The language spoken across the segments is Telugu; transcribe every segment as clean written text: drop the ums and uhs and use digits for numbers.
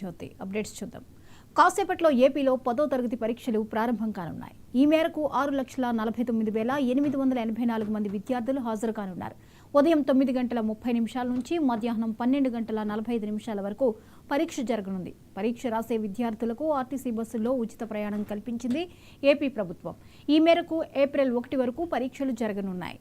జ్యోతి అప్డేట్స్ చూద్దాం. కాసేపట్లో ఏపీలో 10వ తరగతి పరీక్షలు ప్రారంభం కానున్నాయి. ఈ మేరకు 6,49,884 మంది విద్యార్థులు హాజరు కానున్నారు. ఉదయం 9:30 నుంచి మధ్యాహ్నం 12:45 వరకు పరీక్ష జరగనుంది. పరీక్ష రాసే విద్యార్థులకు ఆర్టీసీ బస్సుల్లో ఉచిత ప్రయాణం కల్పించింది ఏపీ ప్రభుత్వం. ఈ మేరకు ఏప్రిల్ 1 వరకు పరీక్షలు జరగనున్నాయి.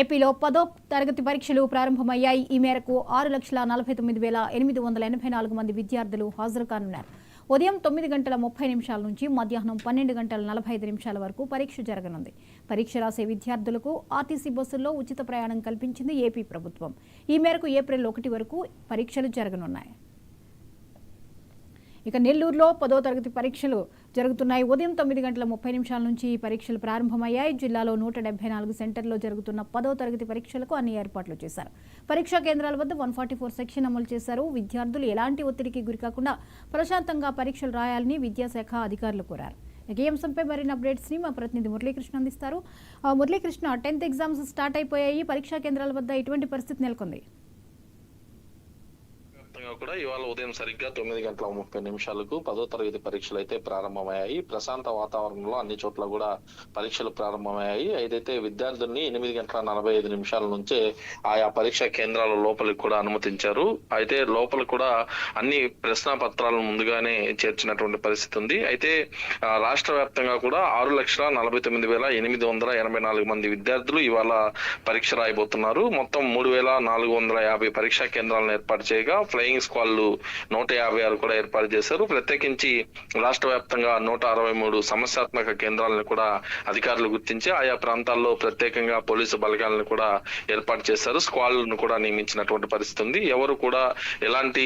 ఏపీలో 10వ తరగతి పరీక్షలు ప్రారంభమయ్యాయి. ఈ మేరకు 6,49,884 మంది విద్యార్థులు హాజరు కానున్నారు. ఉదయం 9:30 నుంచి మధ్యాహ్నం 12:45 వరకు పరీక్ష జరగనుంది. పరీక్ష రాసే విద్యార్థులకు ఆర్టీసీ బస్సుల్లో ఉచిత ప్రయాణం కల్పించింది ఏపీ ప్రభుత్వం. ఈ మేరకు ఏప్రిల్ 1 వరకు పరీక్షలు జరగనున్నాయి. ఇక నెల్లూరులో 10వ తరగతి పరీక్షలు జరుగుతున్నాయి. ఉదయం 9:30 నుంచి ఈ పరీక్షలు ప్రారంభమయ్యాయి. జిల్లాలో 174 సెంటర్లో జరుగుతున్న 10వ తరగతి పరీక్షలకు అన్ని ఏర్పాట్లు చేశారు. పరీక్షా కేంద్రాల వద్ద 144 సెక్షన్ అమలు చేశారు. విద్యార్థులు ఎలాంటి ఒత్తిడికి గురికాకుండా ప్రశాంతంగా పరీక్షలు రాయాలని విద్యాశాఖ అధికారులు కోరారు. ఈ అంశంపై మరిన్ని అప్డేట్స్ ని మా ప్రతినిధి మురళీకృష్ణ అందిస్తారు. మురళీకృష్ణ, 10th ఎగ్జామ్స్ స్టార్ట్ అయిపోయాయి. పరీక్షా కేంద్రాల వద్ద ఎటువంటి పరిస్థితి నెలకొంది? కూడా ఇవాళ ఉదయం సరిగ్గా 9:30 10వ తరగతి పరీక్షలు అయితే ప్రారంభమయ్యాయి. ప్రశాంత వాతావరణంలో అన్ని చోట్ల కూడా పరీక్షలు ప్రారంభమయ్యాయి. అయితే విద్యార్థుల్ని 8:45 నుంచే ఆయా పరీక్షా కేంద్రాల లోపలికి కూడా అనుమతించారు. అయితే లోపల కూడా అన్ని ప్రశ్న పత్రాలను ముందుగానే చేర్చినటువంటి పరిస్థితి ఉంది. అయితే రాష్ట్ర వ్యాప్తంగా కూడా 6,49,884 మంది విద్యార్థులు ఇవాళ పరీక్ష రాయబోతున్నారు. మొత్తం 3,450 పరీక్షా కేంద్రాలను ఏర్పాటు చేయగా ఫ్లయింగ్ స్క్వాడ్లు 156 కూడా ఏర్పాటు చేశారు. ప్రత్యేకించి రాష్ట్ర వ్యాప్తంగా 163 సమస్యాత్మక కేంద్రాలను కూడా అధికారులు గుర్తించి ఆయా ప్రాంతాల్లో ప్రత్యేకంగా పోలీసు బలగాలను కూడా ఏర్పాటు చేశారు. స్క్వాడ్లను కూడా నియమించినటువంటి పరిస్థితి ఉంది. ఎవరు కూడా ఎలాంటి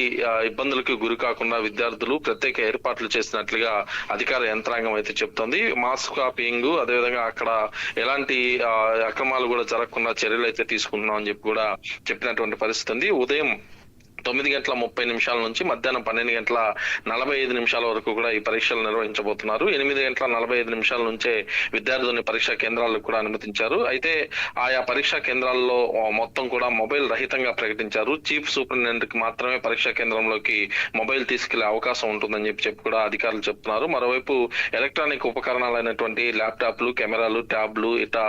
ఇబ్బందులకు గురి కాకుండా విద్యార్థులు ప్రత్యేక ఏర్పాట్లు చేసినట్లుగా అధికార యంత్రాంగం అయితే చెప్తోంది. మాస్క్ కాపీయింగ్, అదేవిధంగా అక్కడ ఎలాంటి అక్రమాలు కూడా జరగకుండా చర్యలు అయితే తీసుకుంటున్నాం అని చెప్పి కూడా చెప్పినటువంటి పరిస్థితి ఉంది. ఉదయం 9:30 నుంచి మధ్యాహ్నం 12:45 వరకు కూడా ఈ పరీక్షలు నిర్వహించబోతున్నారు. 8:45 నుంచే విద్యార్థులని పరీక్షా కేంద్రాలకు కూడా అనుమతించారు. అయితే ఆయా పరీక్షా కేంద్రాల్లో మొత్తం కూడా మొబైల్ రహితంగా ప్రకటించారు. చీఫ్ సూపరింటెండెంట్ కి మాత్రమే పరీక్షా కేంద్రంలోకి మొబైల్ తీసుకెళ్లే అవకాశం ఉంటుందని చెప్పి కూడా అధికారులు చెప్తున్నారు. మరోవైపు ఎలక్ట్రానిక్ ఉపకరణాలైనటువంటి ల్యాప్టాప్లు, కెమెరాలు, ట్యాబ్లు, ఇట్లా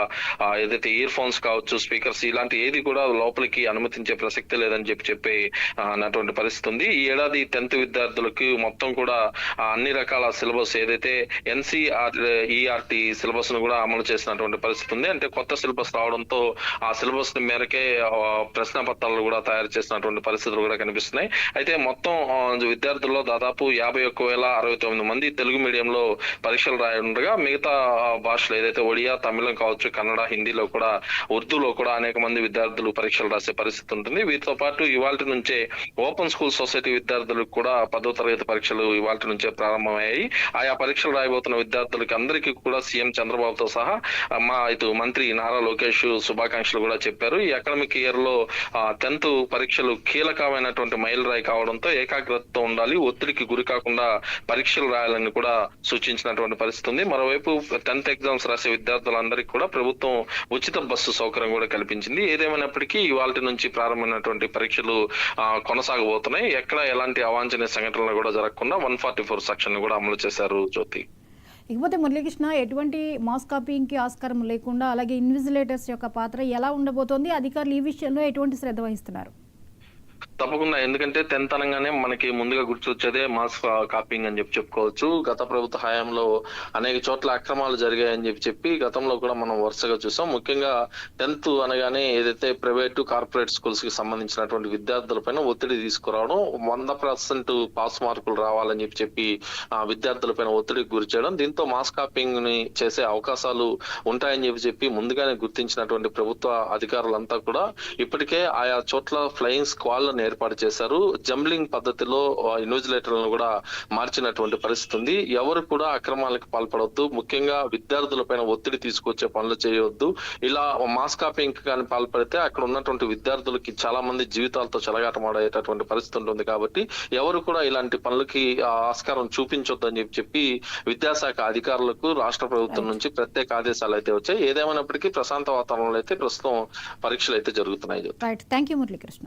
ఏదైతే ఇయర్ ఫోన్స్ కావచ్చు, స్పీకర్స్, ఇలాంటి ఏది కూడా లోపలికి అనుమతించే ప్రసక్తి లేదని చెప్పి అన్నటువంటి పరిస్థితి ఉంది. ఈ ఏడాది 10th విద్యార్థులకు మొత్తం కూడా అన్ని రకాల సిలబస్ ఏదైతే NCERT సిలబస్ ను కూడా అమలు చేసినటువంటి పరిస్థితి ఉంది. అంటే కొత్త సిలబస్ రావడంతో ఆ సిలబస్ మేరకే ప్రశ్న పత్రాలు కూడా తయారు చేసినటువంటి పరిస్థితులు కూడా కనిపిస్తున్నాయి. అయితే మొత్తం విద్యార్థుల్లో దాదాపు 51,069 మంది తెలుగు మీడియంలో పరీక్షలు రాయనుండగా మిగతా భాషలు ఏదైతే ఒడియా, తమిళం కావచ్చు, కన్నడ, హిందీలో కూడా, ఉర్దూలో కూడా అనేక మంది విద్యార్థులు పరీక్షలు రాసే పరిస్థితి ఉంటుంది. వీటితో పాటు ఇవాళ నుంచే ఓపెన్ స్కూల్ సొసైటీ విద్యార్థులకు కూడా 10వ తరగతి పరీక్షలు ఇవాళ నుంచే ప్రారంభమయ్యాయి. ఆయా పరీక్షలు రాయబోతున్న విద్యార్థులకి అందరికీ కూడా సీఎం చంద్రబాబుతో సహా ఇటు మంత్రి నారా లోకేష్ శుభాకాంక్షలు కూడా చెప్పారు. ఈ అకాడమిక్ ఇయర్ లో 10th పరీక్షలు కీలకమైనటువంటి మైలురాయి కావడంతో ఏకాగ్రతతో ఉండాలి, ఒత్తిడికి గురి కాకుండా పరీక్షలు రాయాలని కూడా సూచించినటువంటి పరిస్థితి ఉంది. మరోవైపు 10th ఎగ్జామ్స్ రాసే విద్యార్థులందరికీ కూడా ప్రభుత్వం ఉచిత బస్సు సౌకర్యం కూడా కల్పించింది. ఏదేమైనప్పటికీ ఇవాళ నుంచి ప్రారంభమైనటువంటి పరీక్షలు కొనసాగబోతున్నాయి. ఎక్కడ ఎలాంటి అవాంఛనీయ సంఘటనలు కూడా జరగకుండా 144 సెక్షన్ కూడా అమలు చేశారు. జ్యోతి, ఇకపోతే మురళీకృష్ణ, ఎటువంటి మాస్ కాపీయింగ్ కి ఆస్కారం లేకుండా అలాగే ఇన్విజిలేటర్స్ యొక్క పాత్ర ఎలా ఉండబోతోంది? అధికారులు ఈ విషయంలో ఎటువంటి శ్రద్ధ వహిస్తున్నారు? తప్పకుండా. ఎందుకంటే 10th అనగానే మనకి ముందుగా గుర్తొచ్చేదే మాస్ కాపీయింగ్ అని చెప్పుకోవచ్చు. గత ప్రభుత్వ హయాంలో అనేక చోట్ల అక్రమాలు జరిగాయని చెప్పి గతంలో కూడా మనం వరుసగా చూసాం. ముఖ్యంగా 10th అనగానే ఏదైతే ప్రైవేటు, కార్పొరేట్ స్కూల్స్ కి సంబంధించినటువంటి విద్యార్థులపైన ఒత్తిడి తీసుకురావడం, 100% పాస్ మార్కులు రావాలని చెప్పి విద్యార్థులపైన ఒత్తిడికి గురి చేయడం, దీంతో మాస్ కాపీయింగ్ ని చేసే అవకాశాలు ఉంటాయని చెప్పి ముందుగానే గుర్తించినటువంటి ప్రభుత్వ అధికారులంతా కూడా ఇప్పటికే ఆయా చోట్ల ఫ్లయింగ్ స్క్వాడ్లను ఏర్పాటు చేశారు. జంబ్లింగ్ పద్ధతిలో ఇన్విజిలేటర్లను కూడా మార్చినటువంటి పరిస్థితి ఉంది. ఎవరు కూడా అక్రమాలకు పాల్పడవద్దు, ముఖ్యంగా విద్యార్థులపైన ఒత్తిడి తీసుకొచ్చే పనులు చేయవద్దు. ఇలా మాస్ కాపీయింగ్ కానీ పాల్పడితే అక్కడ ఉన్నటువంటి విద్యార్థులకి చాలా మంది జీవితాలతో చెలగాటమాడేటటువంటి పరిస్థితి ఉంటుంది. కాబట్టి ఎవరు కూడా ఇలాంటి పనులకి ఆస్కారం చూపించొద్దు అని చెప్పి విద్యాశాఖ అధికారులకు రాష్ట్ర ప్రభుత్వం నుంచి ప్రత్యేక ఆదేశాలు అయితే వచ్చాయి. ఏదేమైనప్పటికీ ప్రశాంత వాతావరణంలో అయితే ప్రస్తుతం పరీక్షలు అయితే జరుగుతున్నాయి. Right, thank you Muralikrishna.